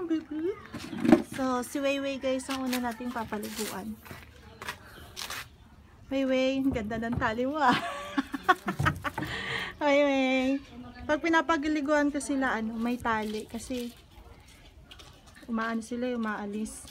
baby. So, si Weiwei guys, ang una nating papaliguan. Weiwei, ganda ng tali mo ah. Weiwei. Pag pinapagiliguan ko sila, may tali. Kasi, umaano sila, umaalis.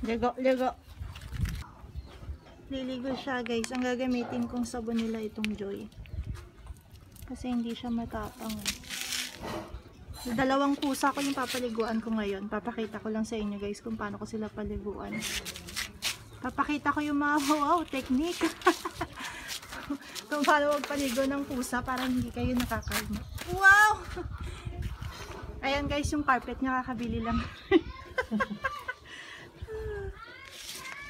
Ligo, ligo. Liligo siya guys. Ang gagamitin kong sabon nila itong Joy. Kasi hindi siya matapang. Dalawang pusa ko yung papaliguan ko ngayon. Papakita ko lang sa inyo guys kung paano ko sila paliguan. Papakita ko yung mga wow technique. Kung paano magpaligo ng pusa para hindi kayo nakakalma. Wow! Ayan guys, yung carpet niya kakabili lang.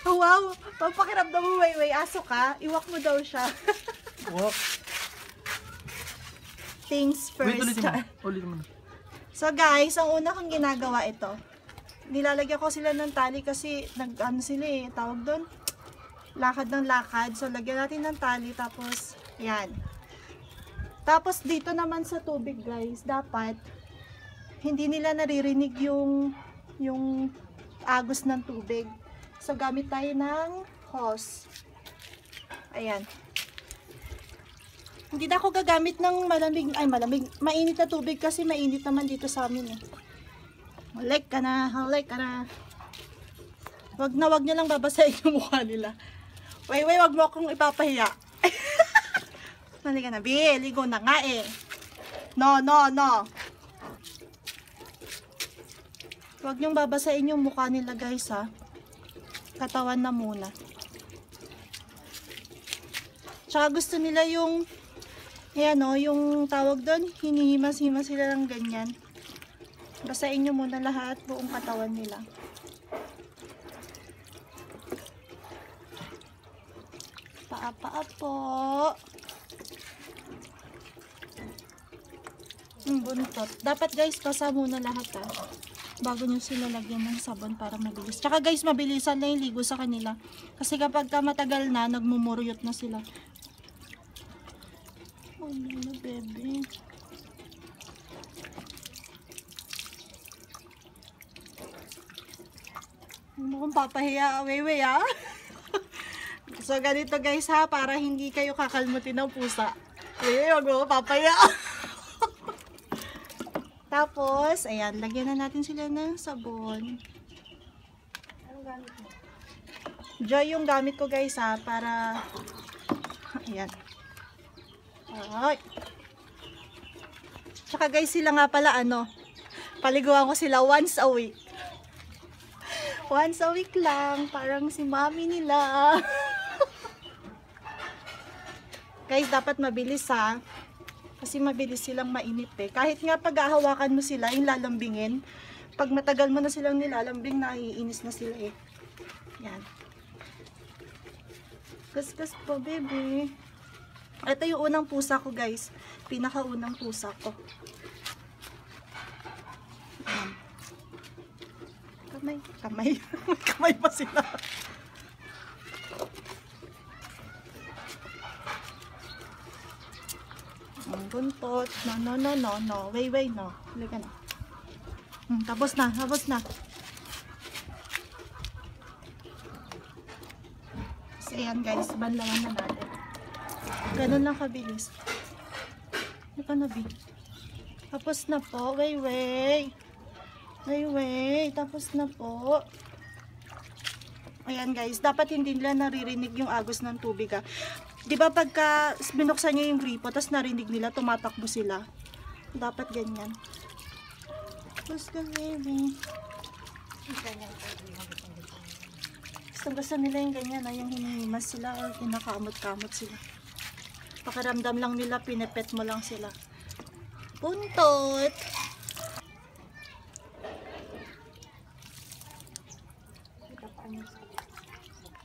Oh, wow! Papakiramdam mo, Weiwei, aso ka. Iwak mo daw siya. Walk. Things first. Wait, ulit mo. So guys, ang una kong ginagawa ito. Nilalagyan ko sila ng tali kasi nag-ano sila eh, tawag doon. Lakad ng lakad. So lagyan natin ng tali tapos yan. Tapos dito naman sa tubig guys, dapat hindi nila naririnig yung agos ng tubig. So gamit tayo ng hose. Ayan. Hindi na ako gagamit ng mainit na tubig kasi mainit naman dito sa amin eh. Halek ka na, halek ka na. Wag nyo lang babasahin yung mukha nila. Weiwei, wag mo akong ipapahiya. Halika na, Bi, ligo na nga eh. No. Wag nyong babasahin yung mukha nila guys ha. Katawan na muna. Tsaka gusto nila yung ayan o, yung tawag doon, hinihimas-himas sila ng ganyan. Basahin nyo muna lahat, buong katawan nila. Paa po. Buntot. Dapat guys, basa muna lahat ha. Bago nyo sila lagyan ng sabon para mabilis. Tsaka guys, mabilisan na yung ligo sa kanila. Kasi kapag matagal na, nagmumuryot na sila. Oh no, baby. Ano kong papahiya, Weiwei ha? So ganito guys ha, para hindi kayo kakalmutin ng pusa. Wag mo papahiya. Tapos, ayan, lagyan na natin sila ng sabon. Anong gamit mo? Joy yung gamit ko guys ha, para ayan. Alright. Tsaka guys, sila nga pala paliguan ko sila once a week. Once a week lang, parang si mami nila. Guys, dapat mabilis ha. Kasi mabilis silang mainip eh. Kahit nga pag-ahawakan mo sila, yung lalambingin, pag matagal mo na silang nilalambing, naiinis na sila eh. Yan. Gas-gas po, baby. Ito yung unang pusa ko guys. Pinakaunang pusa ko. Ayan. Kamay. Kamay pa sila. Buntot. No. Weiwei, no. Halika na. Tapos na. So, ayan guys. Banlawan na natin. Ganun lang kabilis. Halika na, Bi. Tapos na po. Weiwei. Tapos na po. Ayan guys. Dapat hindi nila naririnig yung agos ng tubig ha. Diba pagka binuksan nyo yung gripo, tapos narinig nila, tumatakbo sila. Dapat ganyan. Gusto baby. Gusto nila yung ganyan, yung hinihimas sila o kinakamot-kamot sila. Pakiramdam lang nila, pinepet mo lang sila. Buntot!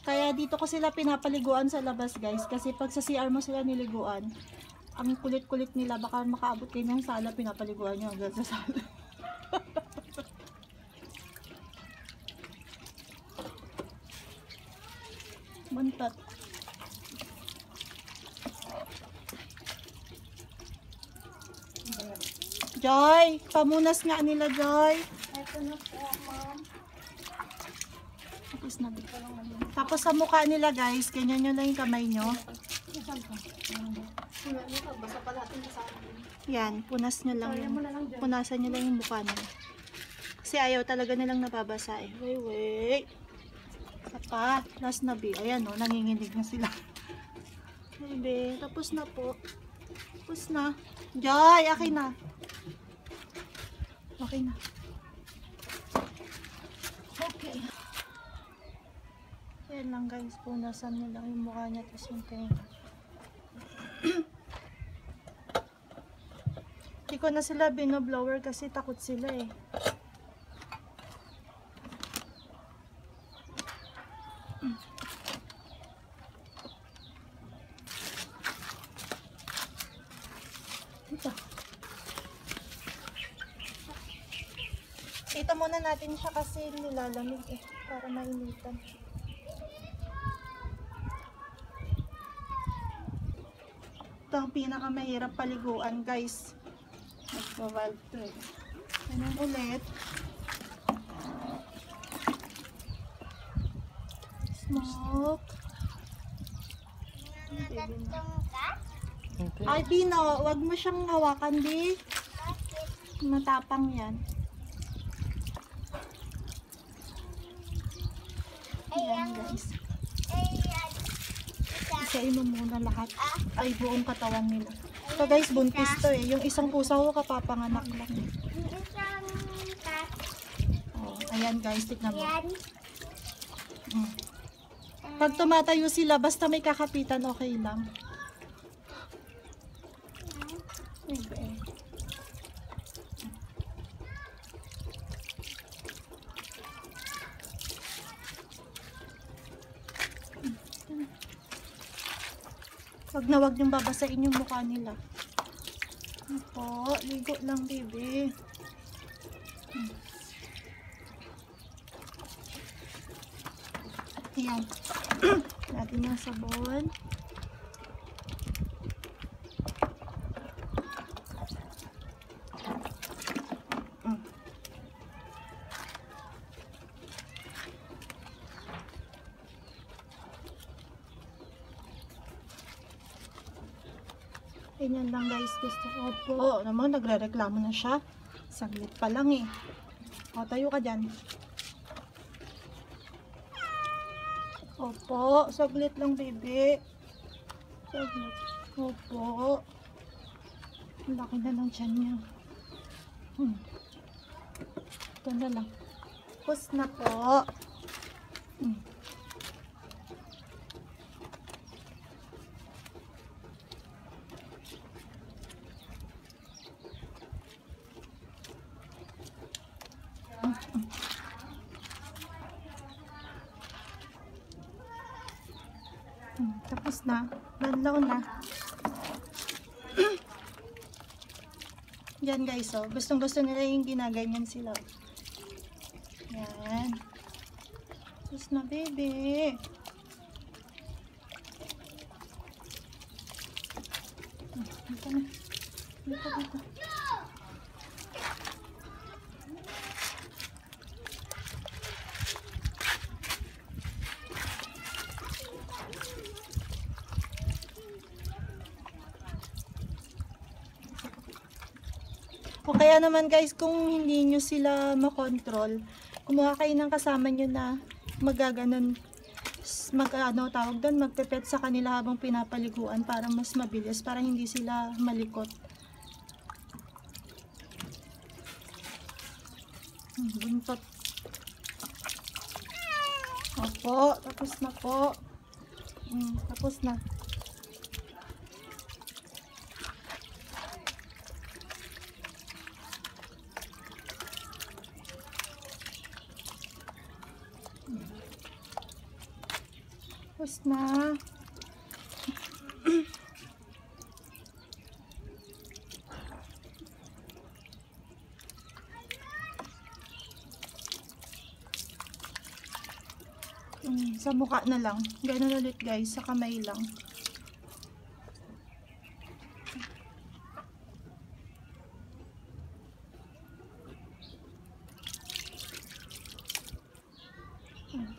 Kaya dito ko sila pinapaliguan sa labas guys. Kasi pag sa CR mo sila niliguan, ang kulit-kulit nila, baka makaabot kayo ng sala, pinapaliguan nyo hanggang sa sala. Buntot. Joy, pamunas nga nila, Joy. Ito na po, ma'am. Tapos na. Tapos sa mukha nila, guys, ganyan nyo lang yung kamay nyo. Basta pa natin sa akin. Yan, punas nyo lang yung, punasan nyo lang yung mukha nila. Kasi ayaw talaga nilang nababasa eh. Wait. Isa pa, last na B. Ayan o, nanginginig na sila. Baby, tapos na po. Tapos na. Joy, akin na. Okay na. Okay. Ayan lang guys, punasan nyo lang yung mukha niya tapos yung tenga. Hindi ko na sila binoblower kasi takot sila eh. Ito muna natin siya kasi nilalamig eh, para mainitan. Ito ang pinakamahirap paliguan guys. Nagpa-valve to eh. Ganun ulit. Smoke. Ay, Pino, wag mo siyang hawakan, di. Matapang yan. Ayan, guys. Isain mo muna lahat. Ay, buong katawan nila. Ito, guys, buntis to eh. Yung isang pusa ko kapapanganak lang. Oh, ayan, guys, tignan mo. Pag tumatayo sila, basta may kakapitan, okay lang. Okay. Wag na wag niyong babasain yung mukha nila. Opo, ligo lang, baby. Ayan. Natin yung sabon. Ganyan lang guys, gusto ko po. Naman, nagre-reklamo na siya. Saglit pa lang eh. O, tayo ka dyan. Opo, saglit lang baby. Saglit. Opo. Ang laki na lang dyan niya. Ito na lang. Pus na po. Tapos na. Banlaw na. Yan guys, oh. Gustong gusto nila yung ginaganyan sila. Yan. Tapos na baby. Dito na. Dito. O kaya naman guys, kung hindi nyo sila makontrol, kumuha kayo ng kasama nyo na magaganon, tawag doon, magpipet sa kanila habang pinapaliguan para mas mabilis, para hindi sila malikot. Buntot. Opo, tapos na po. Tapos na. Tapos na. Sa mukha na lang. Ganun ulit guys, sa kamay lang.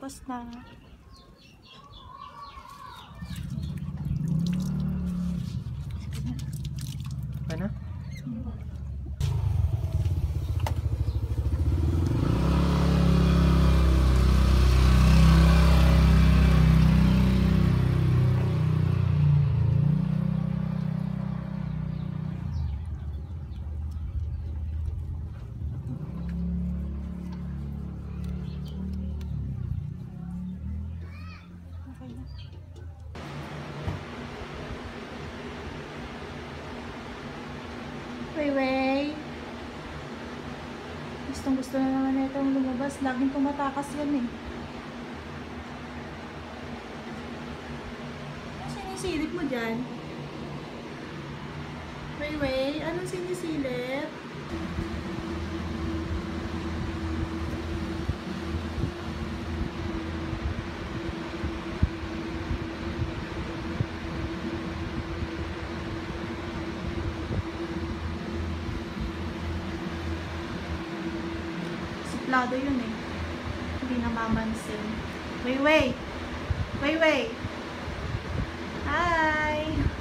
Tapos na. Ano? Okay na. Weiwei. Gustong gusto na naman na itong lumabas. Laging tumatakas yan eh. Ano sinisilip mo dyan? Weiwei, anong sinisilip? Suplado yun eh. Hindi namamansin. Weiwei! Weiwei! Hi!